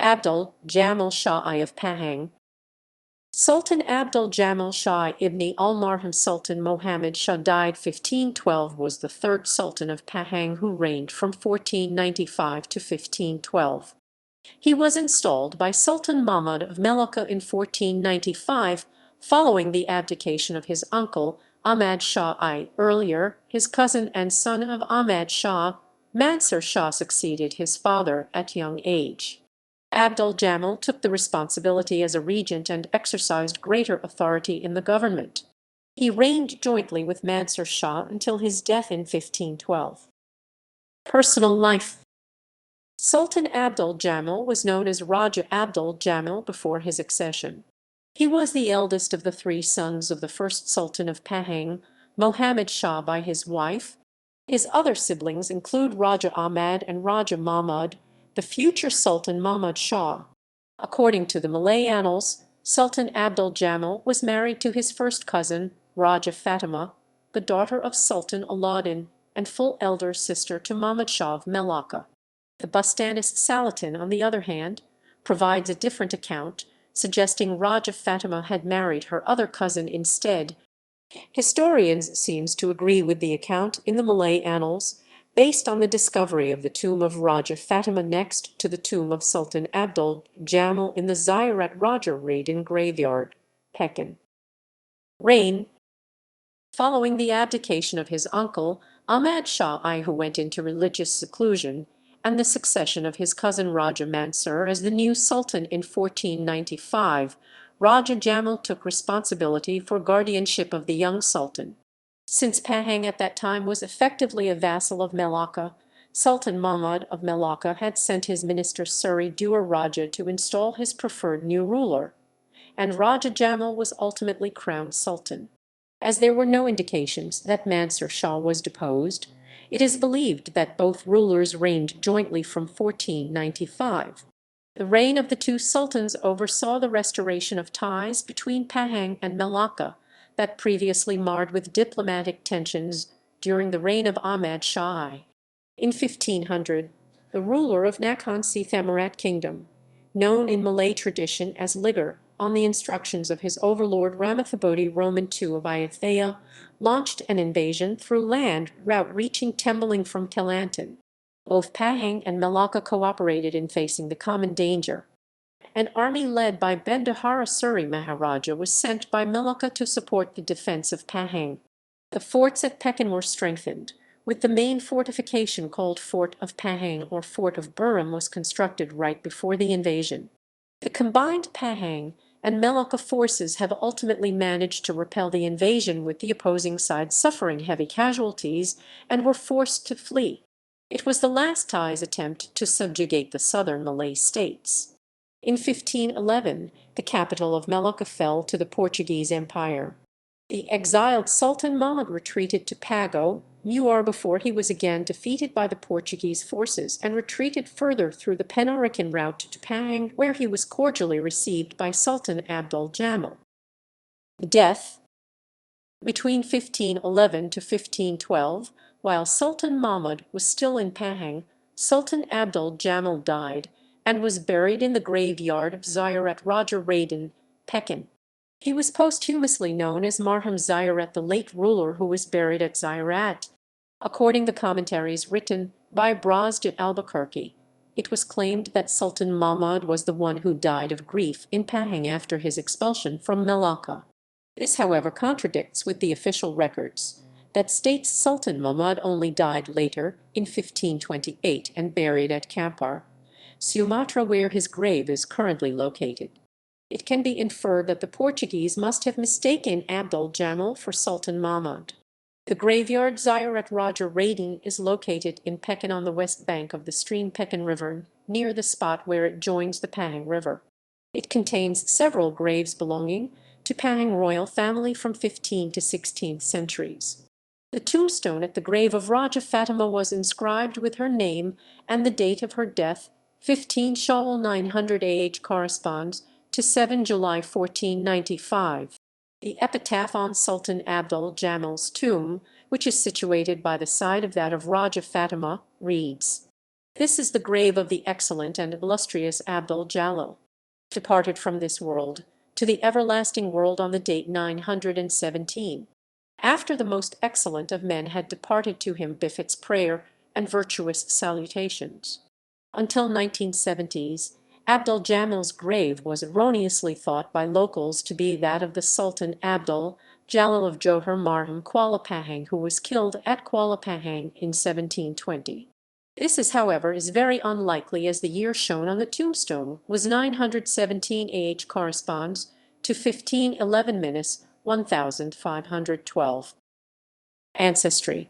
Abdul Jamil Shah I of Pahang. Sultan Abdul Jamil Shah ibni Almarhum Sultan Muhammad Shah died 1512 was the third Sultan of Pahang who reigned from 1495 to 1512. He was installed by Sultan Mahmud of Melaka in 1495, following the abdication of his uncle, Ahmad Shah I. Earlier, his cousin and son of Ahmad Shah, Mansur Shah succeeded his father at young age. Abdul Jamil took the responsibility as a regent and exercised greater authority in the government. He reigned jointly with Mansur Shah until his death in 1512. Personal life. Sultan Abdul Jamil was known as Raja Abdul Jamil before his accession. He was the eldest of the three sons of the first Sultan of Pahang, Muhammad Shah by his wife. His other siblings include Raja Ahmad and Raja Mahmud, the future Sultan Mahmud Shah. According to the Malay annals, Sultan Abdul Jamil was married to his first cousin, Raja Fatima, the daughter of Sultan Alauddin and full elder sister to Mahmud Shah of Melaka. The Bustanist Salatin, on the other hand, provides a different account, suggesting Raja Fatima had married her other cousin instead. Historians seems to agree with the account in the Malay annals, based on the discovery of the tomb of Raja Fatima next to the tomb of Sultan Abdul Jamil in the Ziyarat Raja Raden graveyard, Pekin. Reign. Following the abdication of his uncle, Ahmad Shah I, who went into religious seclusion, and the succession of his cousin Raja Mansur as the new sultan in 1495, Raja Jamil took responsibility for guardianship of the young sultan. Since Pahang at that time was effectively a vassal of Melaka, Sultan Mahmud of Melaka had sent his minister Suri Dua Raja to install his preferred new ruler, and Raja Jamil was ultimately crowned sultan. As there were no indications that Mansur Shah was deposed, it is believed that both rulers reigned jointly from 1495. The reign of the two sultans oversaw the restoration of ties between Pahang and Melaka that previously marred with diplomatic tensions during the reign of Ahmad Shah I. In 1500, the ruler of Nakhon Si Thammarat Kingdom, known in Malay tradition as Ligar, on the instructions of his overlord Ramathabodi Roman II of Ayutthaya, launched an invasion through land route reaching Tembeling from Kelantan. Both Pahang and Melaka cooperated in facing the common danger. An army led by Bendahara Suri Maharaja was sent by Melaka to support the defense of Pahang. The forts at Pekin were strengthened, with the main fortification called Fort of Pahang or Fort of Burham was constructed right before the invasion. The combined Pahang and Melaka forces have ultimately managed to repel the invasion, with the opposing side suffering heavy casualties and were forced to flee. It was the last Thai's attempt to subjugate the southern Malay states. In 1511, the capital of Melaka fell to the Portuguese Empire. The exiled Sultan Mahmud retreated to Pago, Muar before he was again defeated by the Portuguese forces and retreated further through the Penarican route to Pahang, where he was cordially received by Sultan Abdul Jamil. Death. Between 1511 to 1512, while Sultan Mahmud was still in Pahang, Sultan Abdul Jamil died and was buried in the graveyard of Ziyarat Raja Raden, Pekin. He was posthumously known as Marhum Ziyarat, the late ruler who was buried at Ziyarat. According to commentaries written by Brazd Albuquerque, it was claimed that Sultan Mahmud was the one who died of grief in Pahang after his expulsion from Melaka. This, however, contradicts with the official records that states Sultan Mahmud only died later in 1528 and buried at Kampar, Sumatra, where his grave is currently located. It can be inferred that the Portuguese must have mistaken Abdul Jamil for Sultan Mahmud. The graveyard Ziyarat Raja Raden is located in Pekin on the west bank of the stream Pekin River, near the spot where it joins the Pahang River. It contains several graves belonging to Pahang royal family from 15th to 16th centuries. The tombstone at the grave of Raja Fatima was inscribed with her name and the date of her death, 15 Shawwal 900 AH, corresponds to 7 July 1495. The epitaph on Sultan Abdul Jamil's tomb, which is situated by the side of that of Raja Fatima, reads, This is the grave of the excellent and illustrious Abdul Jalil, departed from this world to the everlasting world on the date 917, after the most excellent of men had departed to him befits prayer and virtuous salutations. Until 1970s, Abdul Jamil's grave was erroneously thought by locals to be that of the Sultan Abdul Jalil of Johor Marhum Kuala Pahang, who was killed at Kuala Pahang in 1720. This, however, is very unlikely, as the year shown on the tombstone was 917 AH, corresponds to 1511 1512. Ancestry.